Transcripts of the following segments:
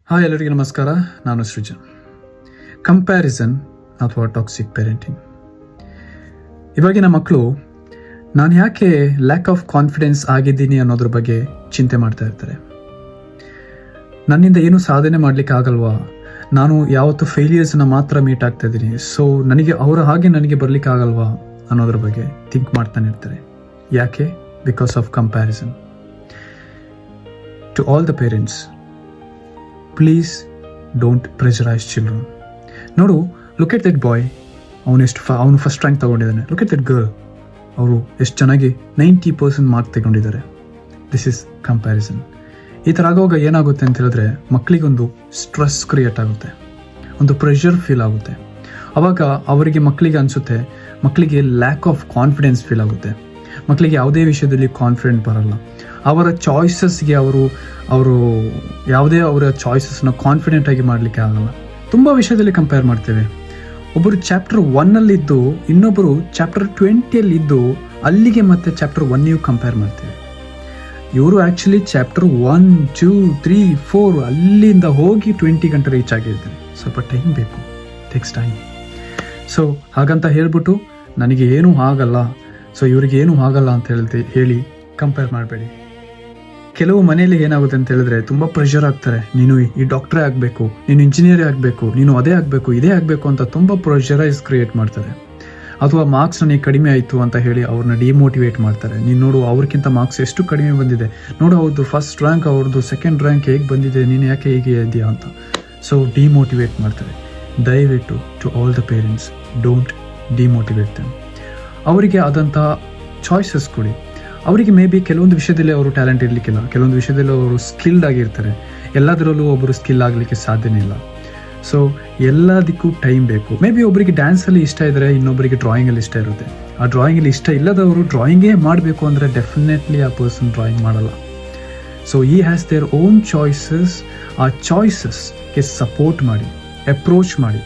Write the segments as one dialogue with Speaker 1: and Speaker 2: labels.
Speaker 1: Hi, ಎಲ್ಲರಿಗೂ ನಮಸ್ಕಾರ. ನಾನು ಸೃಜನ್. ಕಂಪ್ಯಾರಿಸನ್ ಅಥವಾ ಟಾಕ್ಸಿಕ್ ಪೇರೆಂಟಿಂಗ್. ಇವಾಗಿನ ಮಕ್ಕಳು ನಾನು ಯಾಕೆ ಲ್ಯಾಕ್ ಆಫ್ ಕಾನ್ಫಿಡೆನ್ಸ್ ಆಗಿದ್ದೀನಿ ಅನ್ನೋದ್ರ ಬಗ್ಗೆ ಚಿಂತೆ ಮಾಡ್ತಾ ಇರ್ತಾರೆ. ನನ್ನಿಂದ ಏನೂ ಸಾಧನೆ ಮಾಡಲಿಕ್ಕೆ ಆಗಲ್ವಾ, ನಾನು ಯಾವತ್ತು ಫೇಲಿಯರ್ಸ್ನ ಮಾತ್ರ ಮೀಟ್ ಆಗ್ತಾ ಇದ್ದೀನಿ, ಸೊ ನನಗೆ ಅವರ ಹಾಗೆ ನನಗೆ ಬರಲಿಕ್ಕೆ ಆಗಲ್ವಾ ಅನ್ನೋದ್ರ ಬಗ್ಗೆ ಥಿಂಕ್ ಮಾಡ್ತಾನೆ ಇರ್ತಾರೆ. ಯಾಕೆ? Because of comparison. To all the parents, please don't pressurise children. ನೋಡು, ಲುಕ್ ಎಟ್ ದಟ್ ಬಾಯ್, ಅವನು ಫಸ್ಟ್ ರ್ಯಾಂಕ್ ತಗೊಂಡಿದ್ದಾನೆ. ಲುಕ್ ಎಟ್ ದಟ್ ಗರ್ಲ್, ಅವರು ಎಷ್ಟು ಚೆನ್ನಾಗಿ 90% ಮಾರ್ಕ್ ತಗೊಂಡಿದ್ದಾರೆ. This is comparison. ಈ ಥರ ಆಗುವಾಗ ಏನಾಗುತ್ತೆ ಅಂತ ಹೇಳಿದ್ರೆ, ಮಕ್ಕಳಿಗೊಂದು ಸ್ಟ್ರೆಸ್ ಕ್ರಿಯೇಟ್ ಆಗುತ್ತೆ, ಒಂದು ಪ್ರೆಷರ್ ಫೀಲ್ ಆಗುತ್ತೆ. ಆವಾಗ ಮಕ್ಕಳಿಗೆ ಅನಿಸುತ್ತೆ, ಮಕ್ಕಳಿಗೆ ಲ್ಯಾಕ್ ಆಫ್ ಕಾನ್ಫಿಡೆನ್ಸ್ ಫೀಲ್ ಆಗುತ್ತೆ. ಮಕ್ಕಳಿಗೆ ಯಾವುದೇ ವಿಷಯದಲ್ಲಿ ಕಾನ್ಫಿಡೆಂಟ್ ಬರಲ್ಲ. ಅವರ ಚಾಯ್ಸಸ್ಗೆ ಅವರು ಯಾವುದೇ ಅವರ ಚಾಯ್ಸಸ್ನ ಕಾನ್ಫಿಡೆಂಟ್ ಆಗಿ ಮಾಡಲಿಕ್ಕೆ ಆಗಲ್ಲ. ತುಂಬ ವಿಷಯದಲ್ಲಿ ಕಂಪೇರ್ ಮಾಡ್ತೇವೆ. ಒಬ್ಬರು ಚಾಪ್ಟರ್ 1 ಇನ್ನೊಬ್ಬರು ಚಾಪ್ಟರ್ 20 ಅಲ್ಲಿಗೆ ಮತ್ತೆ ಚಾಪ್ಟರ್ 1 ಕಂಪೇರ್ ಮಾಡ್ತೇವೆ. ಇವರು ಆ್ಯಕ್ಚುಲಿ ಚಾಪ್ಟರ್ 1, 2, 3, 4 ಅಲ್ಲಿಂದ ಹೋಗಿ 20 ಗಂಟೆ ರೀಚ್ ಆಗಿರ್ತಾರೆ. ಸ್ವಲ್ಪ ಟೈಮ್ ಬೇಕು, ಟೇಕ್ಸ್ ಟೈಮ್. ಸೊ ಹಾಗಂತ ಹೇಳ್ಬಿಟ್ಟು ನನಗೆ ಏನೂ ಆಗಲ್ಲ, ಸೊ ಇವ್ರಿಗೆ ಏನೂ ಆಗಲ್ಲ ಅಂತ ಹೇಳಿ ಕಂಪೇರ್ ಮಾಡಬೇಡಿ. ಕೆಲವು ಮನೆಯಲ್ಲಿ ಏನಾಗುತ್ತೆ ಅಂತ ಹೇಳಿದ್ರೆ, ತುಂಬ ಪ್ರೆಷರ್ ಆಗ್ತಾರೆ. ನೀನು ಈ ಡಾಕ್ಟ್ರೇ ಆಗಬೇಕು, ನೀನು ಇಂಜಿನಿಯರೇ ಆಗಬೇಕು, ನೀನು ಅದೇ ಆಗಬೇಕು, ಇದೇ ಆಗಬೇಕು ಅಂತ ತುಂಬ ಪ್ರೆಷರೈಸ್ ಕ್ರಿಯೇಟ್ ಮಾಡ್ತಾರೆ. ಅಥವಾ ಮಾರ್ಕ್ಸ್ ನನಗೆ ಕಡಿಮೆ ಆಯಿತು ಅಂತ ಹೇಳಿ ಅವ್ರನ್ನ ಡಿಮೋಟಿವೇಟ್ ಮಾಡ್ತಾರೆ. ನೀನು ನೋಡು, ಅವ್ರಿಗಿಂತ ಮಾರ್ಕ್ಸ್ ಎಷ್ಟು ಕಡಿಮೆ ಬಂದಿದೆ, ನೋಡು ಅವ್ರದ್ದು ಫಸ್ಟ್ ರ್ಯಾಂಕ್, ಅವ್ರದ್ದು ಸೆಕೆಂಡ್ ರ್ಯಾಂಕ್ ಹೇಗೆ ಬಂದಿದೆ, ನೀನು ಯಾಕೆ ಹೀಗೆ ಇದೆಯಾ ಅಂತ. ಸೊ ಡಿಮೋಟಿವೇಟ್ ಮಾಡ್ತಾರೆ. ದಯವಿಟ್ಟು to all the parents, don't demotivate them. ಅವರಿಗೆ ಆದಂಥ ಚಾಯ್ಸಸ್ ಕೊಡಿ. ಅವರಿಗೆ ಮೇ ಬಿ ಕೆಲವೊಂದು ವಿಷಯದಲ್ಲಿ ಅವರು ಟ್ಯಾಲೆಂಟ್ ಇರಲಿಕ್ಕಿಲ್ಲ, ಕೆಲವೊಂದು ವಿಷಯದಲ್ಲಿ ಅವರು ಸ್ಕಿಲ್ಡ್ ಆಗಿರ್ತಾರೆ. ಎಲ್ಲದರಲ್ಲೂ ಒಬ್ಬರು ಸ್ಕಿಲ್ ಆಗಲಿಕ್ಕೆ ಸಾಧ್ಯನೇ ಇಲ್ಲ. ಸೊ ಎಲ್ಲದಕ್ಕೂ ಟೈಮ್ ಬೇಕು. ಮೇ ಬಿ ಒಬ್ಬರಿಗೆ ಡ್ಯಾನ್ಸಲ್ಲಿ ಇಷ್ಟ ಇದ್ದರೆ, ಇನ್ನೊಬ್ಬರಿಗೆ ಡ್ರಾಯಿಂಗಲ್ಲಿ ಇಷ್ಟ ಇರುತ್ತೆ. ಆ ಡ್ರಾಯಿಂಗಲ್ಲಿ ಇಷ್ಟ ಇಲ್ಲದವರು ಡ್ರಾಯಿಂಗೇ ಮಾಡಬೇಕು ಅಂದರೆ ಡೆಫಿನೆಟ್ಲಿ ಆ ಪರ್ಸನ್ ಡ್ರಾಯಿಂಗ್ ಮಾಡಲ್ಲ. ಸೊ ಈ ಹ್ಯಾಸ್ ದೇರ್ ಓನ್ ಚಾಯ್ಸಸ್. ಆ ಚಾಯ್ಸಸ್ಗೆ ಸಪೋರ್ಟ್ ಮಾಡಿ, ಅಪ್ರೋಚ್ ಮಾಡಿ.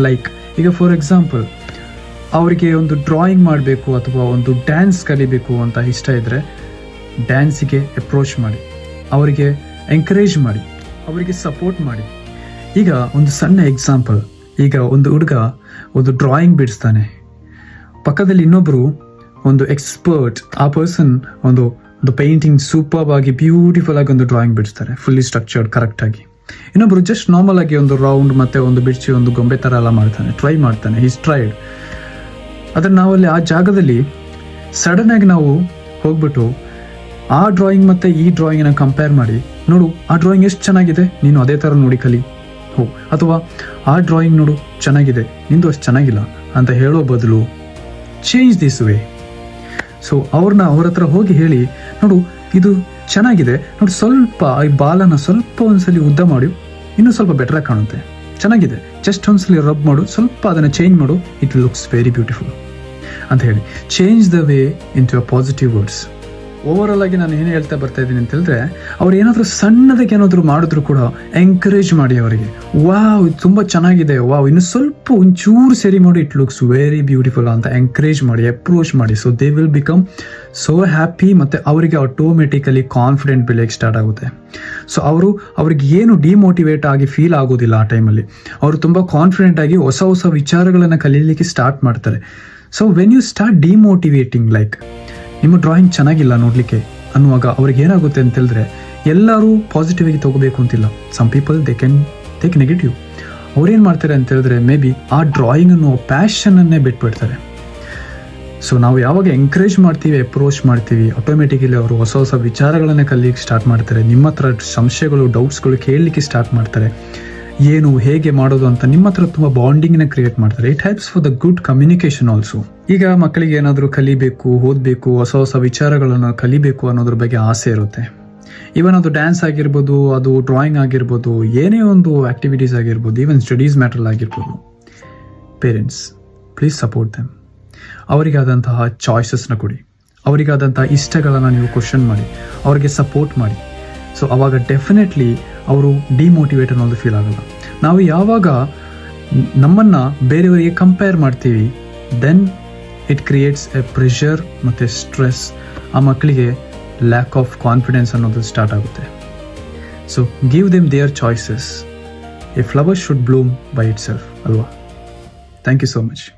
Speaker 1: ಲೈಕ್ ಈಗ ಫಾರ್ ಎಕ್ಸಾಂಪಲ್, ಅವರಿಗೆ ಒಂದು ಡ್ರಾಯಿಂಗ್ ಮಾಡಬೇಕು ಅಥವಾ ಒಂದು ಡ್ಯಾನ್ಸ್ ಕಲಿಬೇಕು ಅಂತ ಇಷ್ಟ ಇದ್ದರೆ, ಡ್ಯಾನ್ಸಿಗೆ ಅಪ್ರೋಚ್ ಮಾಡಿ, ಅವರಿಗೆ ಎಂಕರೇಜ್ ಮಾಡಿ, ಅವರಿಗೆ ಸಪೋರ್ಟ್ ಮಾಡಿ. ಈಗ ಒಂದು ಸಣ್ಣ ಎಕ್ಸಾಂಪಲ್, ಈಗ ಒಂದು ಹುಡುಗ ಒಂದು ಡ್ರಾಯಿಂಗ್ ಬಿಡಿಸ್ತಾನೆ, ಪಕ್ಕದಲ್ಲಿ ಇನ್ನೊಬ್ಬರು ಒಂದು ಎಕ್ಸ್ಪರ್ಟ್, ಆ ಪರ್ಸನ್ ಒಂದು ಪೇಂಟಿಂಗ್ ಸೂಪರ್ ಆಗಿ ಬ್ಯೂಟಿಫುಲ್ ಆಗಿ ಒಂದು ಡ್ರಾಯಿಂಗ್ ಬಿಡಿಸ್ತಾರೆ, ಫುಲ್ಲಿ ಸ್ಟ್ರಕ್ಚರ್ಡ್ ಕರೆಕ್ಟಾಗಿ. ಇನ್ನೊಬ್ಬರು ಜಸ್ಟ್ ನಾರ್ಮಲ್ ಆಗಿ ಒಂದು ರೌಂಡ್ ಮತ್ತು ಒಂದು ಬಿಡಿಸಿ ಒಂದು ಗೊಂಬೆ ಥರ ಎಲ್ಲ ಮಾಡ್ತಾನೆ, ಟ್ರೈ ಮಾಡ್ತಾನೆ, ಈಸ್ ಟ್ರೈಡ್. ಆದರೆ ನಾವಲ್ಲಿ ಆ ಜಾಗದಲ್ಲಿ ಸಡನ್ ಆಗಿ ನಾವು ಹೋಗ್ಬಿಟ್ಟು ಆ ಡ್ರಾಯಿಂಗ್ ಮತ್ತು ಈ ಡ್ರಾಯಿಂಗನ್ನ ಕಂಪೇರ್ ಮಾಡಿ, ನೋಡು ಆ ಡ್ರಾಯಿಂಗ್ ಎಷ್ಟು ಚೆನ್ನಾಗಿದೆ, ನೀನು ಅದೇ ಥರ ನೋಡಿ ಕಲಿ, ಅಥವಾ ಆ ಡ್ರಾಯಿಂಗ್ ನೋಡು ಚೆನ್ನಾಗಿದೆ, ನಿಂದು ಅಷ್ಟು ಚೆನ್ನಾಗಿಲ್ಲ ಅಂತ ಹೇಳೋ ಬದಲು ಚೇಂಜ್ ದಿಸ್ ವೇ. ಸೊ ಅವ್ರ ಹತ್ರ ಹೋಗಿ ಹೇಳಿ, ನೋಡು ಇದು ಚೆನ್ನಾಗಿದೆ, ನೋಡು ಸ್ವಲ್ಪ ಈ ಬಾಲನ ಸ್ವಲ್ಪ ಒಂದ್ಸಲಿ ಉದ್ದ ಮಾಡಿ, ಇನ್ನೂ ಸ್ವಲ್ಪ ಬೆಟರಾಗಿ ಕಾಣುತ್ತೆ, ಚೆನ್ನಾಗಿದೆ, ಜಸ್ಟ್ ಒಂದ್ಸಲಿ ರಬ್ ಮಾಡು, ಸ್ವಲ್ಪ ಅದನ್ನು ಚೇಂಜ್ ಮಾಡು, ಇಟ್ ಲುಕ್ಸ್ ವೆರಿ ಬ್ಯೂಟಿಫುಲ್ ಅಂತ ಹೇಳಿ. Change the way into a positive words. Overall ಆಗಿ ನಾನು ಏನು ಹೇಳ್ತಾ ಬರ್ತಾ ಇದ್ದೀನಿ ಅಂತ ಹೇಳಿದ್ರೆ, ಅವ್ರು ಏನಾದರೂ ಸಣ್ಣದಾಗಿ ಏನಾದರೂ ಮಾಡಿದ್ರು ಕೂಡ ಎಂಕರೇಜ್ ಮಾಡಿ ಅವರಿಗೆ. ವಾವ್ ಇದು ತುಂಬ ಚೆನ್ನಾಗಿದೆ, ವಾವ್ ಇನ್ನು ಸ್ವಲ್ಪ ಒಂಚೂರು ಸರಿ ಮಾಡಿ, ಇಟ್ ಲುಕ್ಸ್ ವೆರಿ ಬ್ಯೂಟಿಫುಲ್ ಅಂತ ಎಂಕರೇಜ್ ಮಾಡಿ, ಅಪ್ರೋಚ್ ಮಾಡಿ. So they will become so happy, ಮತ್ತು ಅವರಿಗೆ ಆಟೋಮೆಟಿಕಲಿ ಕಾನ್ಫಿಡೆಂಟ್ ಬೆಳೆಯಕ್ಕೆ ಸ್ಟಾರ್ಟ್ ಆಗುತ್ತೆ. ಸೊ ಅವ್ರಿಗೆ ಏನು ಡಿಮೋಟಿವೇಟ್ ಆಗಿ ಫೀಲ್ ಆಗೋದಿಲ್ಲ. ಆ ಟೈಮಲ್ಲಿ ಅವರು ತುಂಬ ಕಾನ್ಫಿಡೆಂಟ್ ಆಗಿ ಹೊಸ ಹೊಸ ವಿಚಾರಗಳನ್ನು ಕಲೀಲಿಕ್ಕೆ ಸ್ಟಾರ್ಟ್ ಮಾಡ್ತಾರೆ. So when you start demotivating, like ನಿಮ್ಮ ಡ್ರಾಯಿಂಗ್ ಚೆನ್ನಾಗಿಲ್ಲ ನೋಡಲಿಕ್ಕೆ ಅನ್ನುವಾಗ ಅವ್ರಿಗೆ ಏನಾಗುತ್ತೆ ಅಂತ ಹೇಳಿದ್ರೆ, ಎಲ್ಲರೂ ಪಾಸಿಟಿವ್ ಆಗಿ ತಗೋಬೇಕು ಅಂತಿಲ್ಲ. Some people they can take negative. ಅವ್ರೇನು ಮಾಡ್ತಾರೆ ಅಂತ ಹೇಳಿದ್ರೆ, ಮೇ ಬಿ ಆ ಡ್ರಾಯಿಂಗ್ ಅನ್ನೋ ಪ್ಯಾಷನನ್ನೇ ಬಿಟ್ಬಿಡ್ತಾರೆ. ಸೊ ನಾವು ಯಾವಾಗ ಎಂಕರೇಜ್ ಮಾಡ್ತೀವಿ, ಅಪ್ರೋಚ್ ಮಾಡ್ತೀವಿ, ಆಟೋಮೆಟಿಕಲಿ ಅವರು ಹೊಸ ಹೊಸ ವಿಚಾರಗಳನ್ನೇ ಕಲಿಯಕ್ಕೆ ಸ್ಟಾರ್ಟ್ ಮಾಡ್ತಾರೆ. ನಿಮ್ಮ ಹತ್ರ ಸಂಶಯಗಳು, ಡೌಟ್ಸ್ಗಳು ಕೇಳಲಿಕ್ಕೆ ಸ್ಟಾರ್ಟ್ ಮಾಡ್ತಾರೆ. ಏನು ಹೇಗೆ ಮಾಡೋದು ಅಂತ ನಿಮ್ಮ ಹತ್ರ ತುಂಬ ಬಾಂಡಿಂಗ್ನ ಕ್ರಿಯೇಟ್ ಮಾಡ್ತಾರೆ. It helps for the good communication also. ಈಗ ಮಕ್ಕಳಿಗೆ ಏನಾದರೂ ಕಲಿಬೇಕು, ಓದಬೇಕು, ಹೊಸ ಹೊಸ ವಿಚಾರಗಳನ್ನು ಕಲಿಬೇಕು ಅನ್ನೋದ್ರ ಬಗ್ಗೆ ಆಸೆ ಇರುತ್ತೆ. ಈವನ್ ಅದು ಡ್ಯಾನ್ಸ್ ಆಗಿರ್ಬೋದು, ಅದು ಡ್ರಾಯಿಂಗ್ ಆಗಿರ್ಬೋದು, ಏನೇ ಒಂದು ಆ್ಯಕ್ಟಿವಿಟೀಸ್ ಆಗಿರ್ಬೋದು, ಈವನ್ ಸ್ಟಡೀಸ್ ಮ್ಯಾಟರ್ ಆಗಿರ್ಬೋದು. Parents, please support them. ಅವರಿಗಾದಂತಹ ಚಾಯ್ಸಸ್ನ ಕೊಡಿ, ಅವರಿಗಾದಂತಹ ಇಷ್ಟಗಳನ್ನು ನೀವು ಕ್ವಶನ್ ಮಾಡಿ, ಅವರಿಗೆ ಸಪೋರ್ಟ್ ಮಾಡಿ. ಸೊ ಅವಾಗ ಡೆಫಿನೆಟ್ಲಿ ಅವರು ಡಿಮೋಟಿವೇಟ್ ಅನ್ನೋದು ಫೀಲ್ ಆಗಲ್ಲ. ನಾವು ಯಾವಾಗ ನಮ್ಮನ್ನು ಬೇರೆಯವರಿಗೆ ಕಂಪೇರ್ ಮಾಡ್ತೀವಿ, then it creates a pressure ಮತ್ತು ಸ್ಟ್ರೆಸ್. ಆ ಮಕ್ಕಳಿಗೆ ಲ್ಯಾಕ್ ಆಫ್ ಕಾನ್ಫಿಡೆನ್ಸ್ ಅನ್ನೋದು ಸ್ಟಾರ್ಟ್ ಆಗುತ್ತೆ. So give them their choices. A flower should bloom by itself ಅಲ್ವಾ? Thank you so much.